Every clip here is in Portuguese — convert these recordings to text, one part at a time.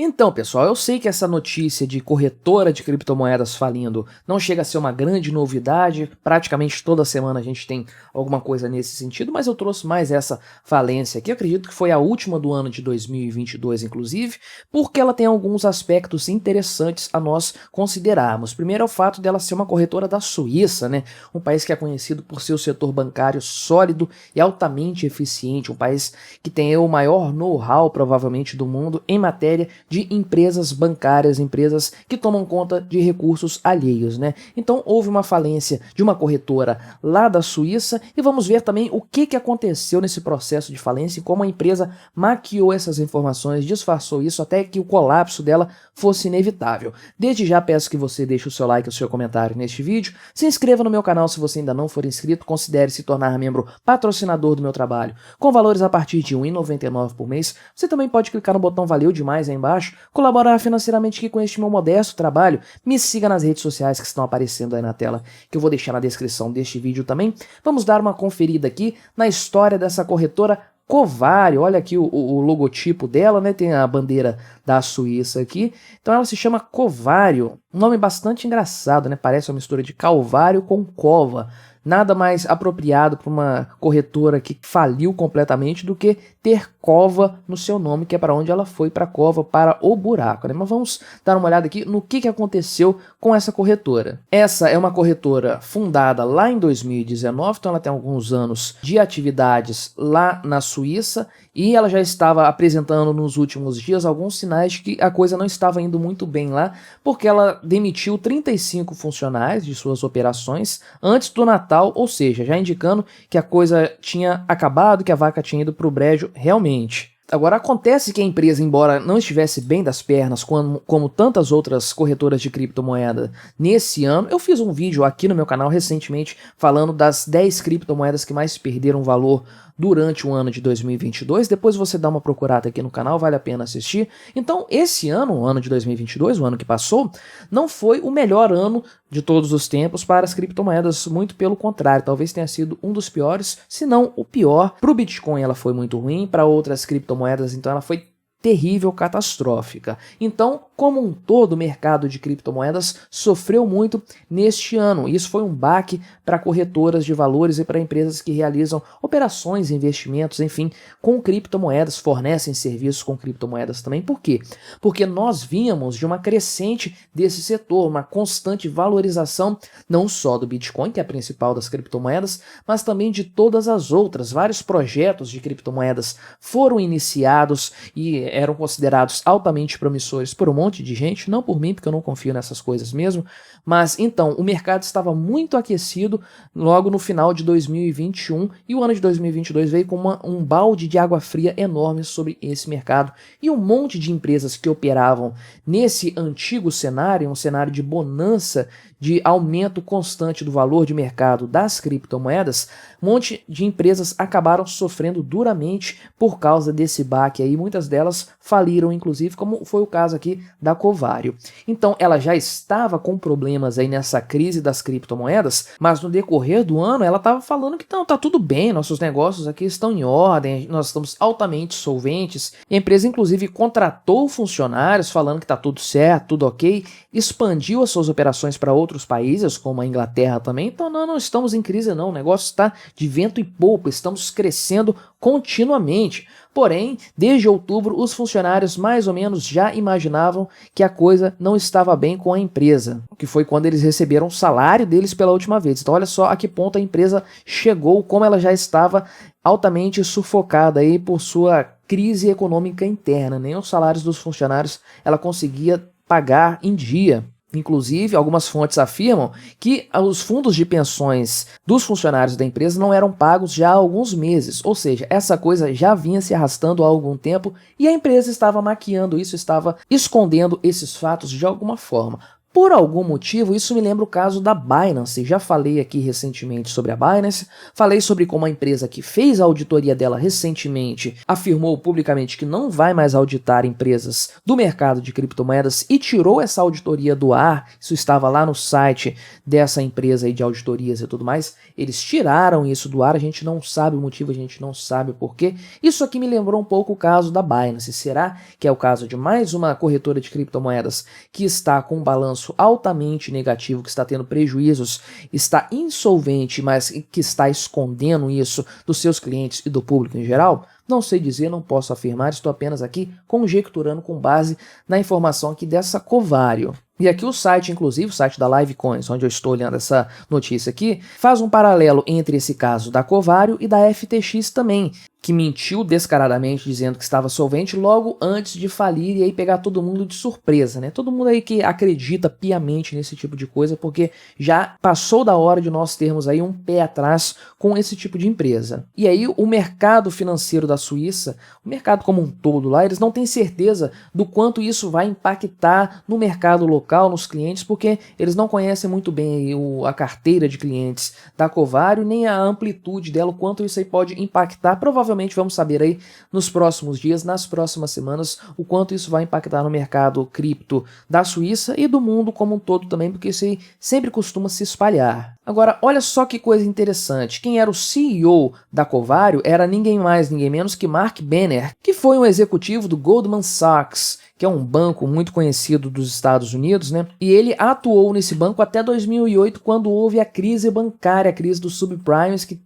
Então, pessoal, eu sei que essa notícia de corretora de criptomoedas falindo não chega a ser uma grande novidade, praticamente toda semana a gente tem alguma coisa nesse sentido, mas eu trouxe mais essa falência aqui, eu acredito que foi a última do ano de 2022, inclusive, porque ela tem alguns aspectos interessantes a nós considerarmos. Primeiro é o fato dela ser uma corretora da Suíça, né? Um país que é conhecido por seu setor bancário sólido e altamente eficiente, um país que tem o maior know-how, provavelmente, do mundo em matéria de empresas bancárias, empresas que tomam conta de recursos alheios, né? Então houve uma falência de uma corretora lá da Suíça e vamos ver também o que aconteceu nesse processo de falência e como a empresa maquiou essas informações, disfarçou isso até que o colapso dela fosse inevitável. Desde já peço que você deixe o seu like e o seu comentário neste vídeo, se inscreva no meu canal se você ainda não for inscrito, considere se tornar membro patrocinador do meu trabalho, com valores a partir de R$ 1,99 por mês. Você também pode clicar no botão valeu demais aí embaixo, colaborar financeiramente aqui com este meu modesto trabalho. Me siga nas redes sociais que estão aparecendo aí na tela, que eu vou deixar na descrição deste vídeo também. Vamos dar uma conferida aqui na história dessa corretora Covario. Olha aqui o logotipo dela, né? Tem a bandeira da Suíça aqui. Então ela se chama Covario, um nome bastante engraçado, né? Parece uma mistura de calvário com cova. Nada mais apropriado para uma corretora que faliu completamente do que ter cova no seu nome, que é para onde ela foi, para a cova, para o buraco, né? Mas vamos dar uma olhada aqui no que aconteceu com essa corretora. Essa é uma corretora fundada lá em 2019, então ela tem alguns anos de atividades lá na Suíça e ela já estava apresentando nos últimos dias alguns sinais de que a coisa não estava indo muito bem lá, porque ela demitiu 35 funcionários de suas operações antes do Natal, ou seja, já indicando que a coisa tinha acabado, que a vaca tinha ido para o brejo realmente. Agora, acontece que a empresa, embora não estivesse bem das pernas, como tantas outras corretoras de criptomoeda nesse ano, eu fiz um vídeo aqui no meu canal recentemente falando das 10 criptomoedas que mais perderam valor durante o ano de 2022, depois você dá uma procurada aqui no canal, vale a pena assistir. Então esse ano, o ano de 2022, o ano que passou, não foi o melhor ano de todos os tempos para as criptomoedas, muito pelo contrário, talvez tenha sido um dos piores, se não o pior. Para o Bitcoin ela foi muito ruim, para outras criptomoedas então ela foi terrível, catastrófica. Então, como um todo, o mercado de criptomoedas sofreu muito neste ano. Isso foi um baque para corretoras de valores e para empresas que realizam operações, investimentos, enfim, com criptomoedas, fornecem serviços com criptomoedas também. Por quê? Porque nós vínhamos de uma crescente desse setor, uma constante valorização, não só do Bitcoin, que é a principal das criptomoedas, mas também de todas as outras. Vários projetos de criptomoedas foram iniciados e eram considerados altamente promissores por um monte de gente, não por mim, porque eu não confio nessas coisas mesmo, mas então o mercado estava muito aquecido logo no final de 2021 e o ano de 2022 veio com um balde de água fria enorme sobre esse mercado e um monte de empresas que operavam nesse antigo cenário, um cenário de bonança, de aumento constante do valor de mercado das criptomoedas, um monte de empresas acabaram sofrendo duramente por causa desse baque aí, muitas delas faliram inclusive, como foi o caso aqui da Covario. Então ela já estava com problemas aí nessa crise das criptomoedas, mas no decorrer do ano ela estava falando que não, tá tudo bem, nossos negócios aqui estão em ordem, nós estamos altamente solventes. A empresa inclusive contratou funcionários falando que tá tudo certo, tudo ok, expandiu as suas operações para outros países, como a Inglaterra também. Então não estamos em crise não, o negócio está de vento e popa, estamos crescendo continuamente. Porém, desde outubro, os funcionários mais ou menos já imaginavam que a coisa não estava bem com a empresa, que foi quando eles receberam o salário deles pela última vez. Então olha só a que ponto a empresa chegou, como ela já estava altamente sufocada aí por sua crise econômica interna. Nem os salários dos funcionários ela conseguia pagar em dia. Inclusive, algumas fontes afirmam que os fundos de pensões dos funcionários da empresa não eram pagos já há alguns meses, ou seja, essa coisa já vinha se arrastando há algum tempo e a empresa estava maquiando isso, estava escondendo esses fatos de alguma forma. Por algum motivo, isso me lembra o caso da Binance. Já falei aqui recentemente sobre a Binance, falei sobre como a empresa que fez a auditoria dela recentemente afirmou publicamente que não vai mais auditar empresas do mercado de criptomoedas e tirou essa auditoria do ar. Isso estava lá no site dessa empresa aí de auditorias e tudo mais. Eles tiraram isso do ar, a gente não sabe o motivo, a gente não sabe o porquê. Isso aqui me lembrou um pouco o caso da Binance. Será que é o caso de mais uma corretora de criptomoedas que está com um balanço altamente negativo, que está tendo prejuízos, está insolvente, mas que está escondendo isso dos seus clientes e do público em geral? Não sei dizer, não posso afirmar, estou apenas aqui conjecturando com base na informação aqui dessa Covario. E aqui o site, inclusive, o site da Livecoins, onde eu estou olhando essa notícia aqui, faz um paralelo entre esse caso da Covario e da FTX também, que mentiu descaradamente dizendo que estava solvente logo antes de falir e aí pegar todo mundo de surpresa, né? Todo mundo aí que acredita piamente nesse tipo de coisa, porque já passou da hora de nós termos aí um pé atrás com esse tipo de empresa. E aí o mercado financeiro da Suíça, o mercado como um todo lá, eles não têm certeza do quanto isso vai impactar no mercado local, nos clientes, porque eles não conhecem muito bem aí a carteira de clientes da Covario, nem a amplitude dela, o quanto isso aí pode impactar. Provavelmente vamos saber aí nos próximos dias, nas próximas semanas, o quanto isso vai impactar no mercado cripto da Suíça e do mundo como um todo também, porque isso aí sempre costuma se espalhar. Agora, olha só que coisa interessante. Quem era o CEO da Covario era ninguém mais, ninguém menos que Mark Benner, que foi um executivo do Goldman Sachs, que é um banco muito conhecido dos Estados Unidos, né? E ele atuou nesse banco até 2008, quando houve a crise bancária, a crise dos subprimes, que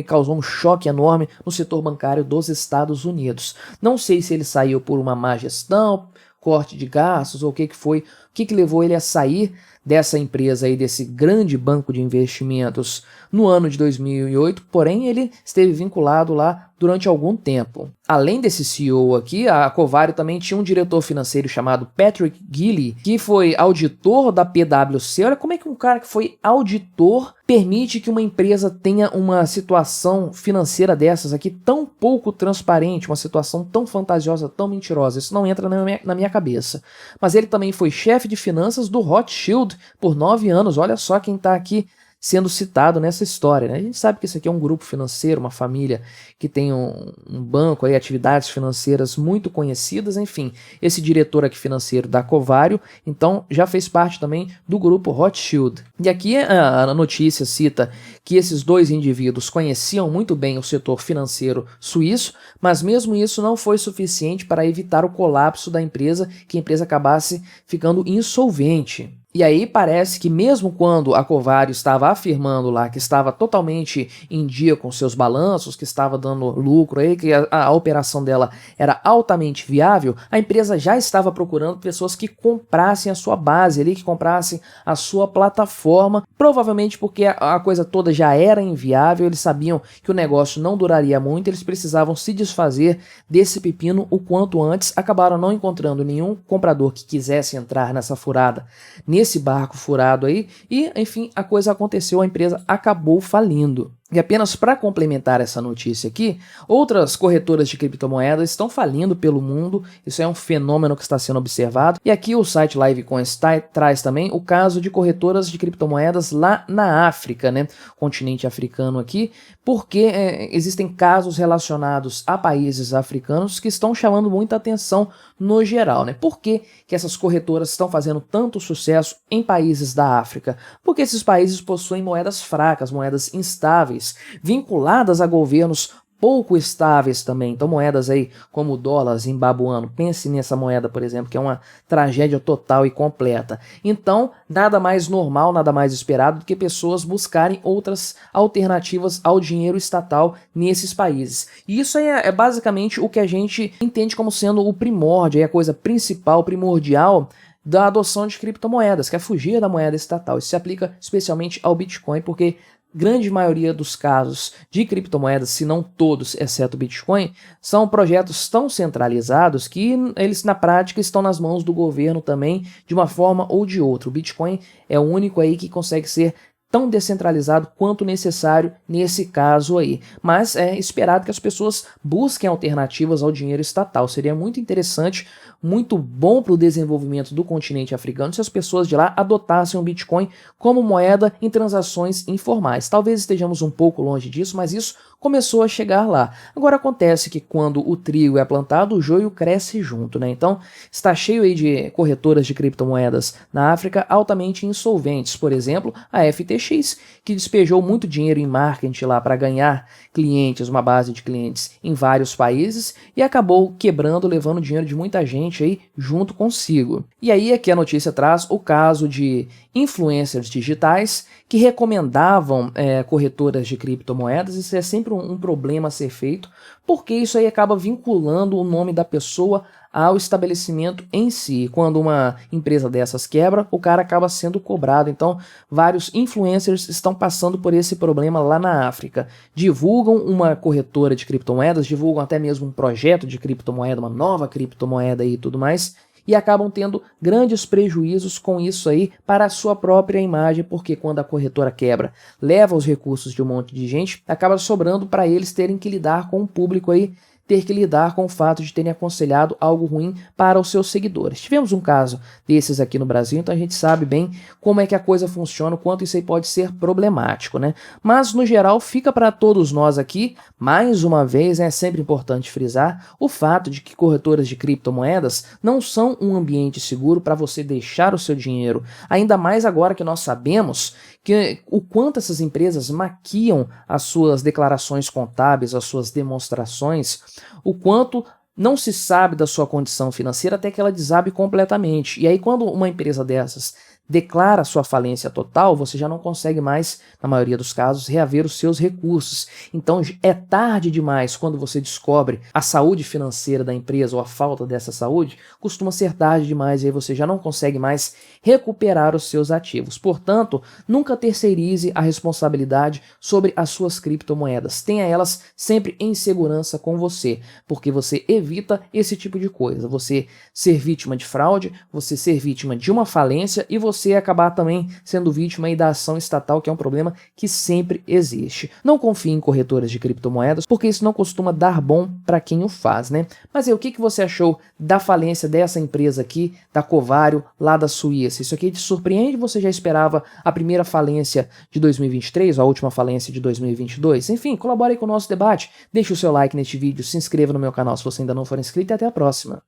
causou um choque enorme no setor bancário dos Estados Unidos. Não sei se ele saiu por uma má gestão, corte de gastos ou o que foi, o que levou ele a sair dessa empresa aí, desse grande banco de investimentos no ano de 2008, porém ele esteve vinculado lá durante algum tempo. Além desse CEO aqui, a Covario também tinha um diretor financeiro chamado Patrick Gilley, que foi auditor da PwC. Olha como é que um cara que foi auditor permite que uma empresa tenha uma situação financeira dessas aqui tão pouco transparente, uma situação tão fantasiosa, tão mentirosa. Isso não entra na minha cabeça. Mas ele também foi chefe de finanças do Rothschild por 9 anos. Olha só quem está aqui sendo citado nessa história, né? A gente sabe que isso aqui é um grupo financeiro, uma família que tem um banco, aí, atividades financeiras muito conhecidas, enfim. Esse diretor aqui financeiro da Covario, então, já fez parte também do grupo Rothschild. E aqui a notícia cita que esses dois indivíduos conheciam muito bem o setor financeiro suíço, mas mesmo isso não foi suficiente para evitar o colapso da empresa, que a empresa acabasse ficando insolvente. E aí parece que mesmo quando a Covario estava afirmando lá que estava totalmente em dia com seus balanços, que estava dando lucro aí, que a operação dela era altamente viável, a empresa já estava procurando pessoas que comprassem a sua base ali, que comprassem a sua plataforma, provavelmente porque a coisa toda já era inviável, eles sabiam que o negócio não duraria muito, eles precisavam se desfazer desse pepino o quanto antes, acabaram não encontrando nenhum comprador que quisesse entrar nessa furada, nesse barco furado aí, e enfim, a coisa aconteceu, a empresa acabou falindo. E apenas para complementar essa notícia aqui, outras corretoras de criptomoedas estão falindo pelo mundo, isso é um fenômeno que está sendo observado. E aqui o site Livecoins traz também o caso de corretoras de criptomoedas lá na África, né? Continente africano aqui, porque existem casos relacionados a países africanos que estão chamando muita atenção no geral, né? Por que essas corretoras estão fazendo tanto sucesso em países da África? Porque esses países possuem moedas fracas, moedas instáveis, vinculadas a governos pouco estáveis também. Então moedas aí como o dólar zimbabuano, pense nessa moeda, por exemplo, que é uma tragédia total e completa. Então nada mais normal, nada mais esperado do que pessoas buscarem outras alternativas ao dinheiro estatal nesses países. E isso aí é basicamente o que a gente entende como sendo o primórdio, a coisa principal, primordial da adoção de criptomoedas, que é fugir da moeda estatal. Isso se aplica especialmente ao Bitcoin, porque grande maioria dos casos de criptomoedas, se não todos, exceto o Bitcoin, são projetos tão centralizados que eles na prática estão nas mãos do governo também, de uma forma ou de outra. O Bitcoin é o único aí que consegue ser tão descentralizado quanto necessário nesse caso aí. Mas é esperado que as pessoas busquem alternativas ao dinheiro estatal. Seria muito interessante, muito bom para o desenvolvimento do continente africano se as pessoas de lá adotassem o Bitcoin como moeda em transações informais. Talvez estejamos um pouco longe disso, mas isso começou a chegar lá. Agora acontece que quando o trigo é plantado, o joio cresce junto, né? Então está cheio aí de corretoras de criptomoedas na África altamente insolventes. Por exemplo, a FTX, que despejou muito dinheiro em marketing lá para ganhar clientes, uma base de clientes em vários países e acabou quebrando, levando dinheiro de muita gente aí junto consigo. E aí aqui a notícia traz o caso de influencers digitais que recomendavam corretoras de criptomoedas. Isso é sempre um problema a ser feito, porque isso aí acaba vinculando o nome da pessoa ao estabelecimento em si. Quando uma empresa dessas quebra, o cara acaba sendo cobrado. Então, vários influencers estão passando por esse problema lá na África. Divulgam uma corretora de criptomoedas, divulgam até mesmo um projeto de criptomoeda, uma nova criptomoeda e tudo mais, e acabam tendo grandes prejuízos com isso aí para a sua própria imagem, porque quando a corretora quebra, leva os recursos de um monte de gente, acaba sobrando para eles terem que lidar com o público aí, ter que lidar com o fato de terem aconselhado algo ruim para os seus seguidores. Tivemos um caso desses aqui no Brasil, então a gente sabe bem como é que a coisa funciona, o quanto isso aí pode ser problemático, né? Mas, no geral, fica para todos nós aqui, mais uma vez, é sempre importante frisar o fato de que corretoras de criptomoedas não são um ambiente seguro para você deixar o seu dinheiro, ainda mais agora que nós sabemos que o quanto essas empresas maquiam as suas declarações contábeis, as suas demonstrações, o quanto não se sabe da sua condição financeira até que ela desabe completamente. E aí quando uma empresa dessas declara sua falência total, você já não consegue mais, na maioria dos casos, reaver os seus recursos. Então é tarde demais quando você descobre a saúde financeira da empresa ou a falta dessa saúde, costuma ser tarde demais e aí você já não consegue mais recuperar os seus ativos. Portanto, nunca terceirize a responsabilidade sobre as suas criptomoedas. Tenha elas sempre em segurança com você, porque você evita esse tipo de coisa. Você ser vítima de fraude, você ser vítima de uma falência e você acabar também sendo vítima aí da ação estatal, que é um problema que sempre existe. Não confie em corretoras de criptomoedas, porque isso não costuma dar bom para quem o faz, né? Mas aí, o que você achou da falência dessa empresa aqui, da Covario, lá da Suíça? Isso aqui te surpreende? Você já esperava a primeira falência de 2023, ou a última falência de 2022? Enfim, colabore aí com o nosso debate, deixe o seu like neste vídeo, se inscreva no meu canal se você ainda não for inscrito e até a próxima.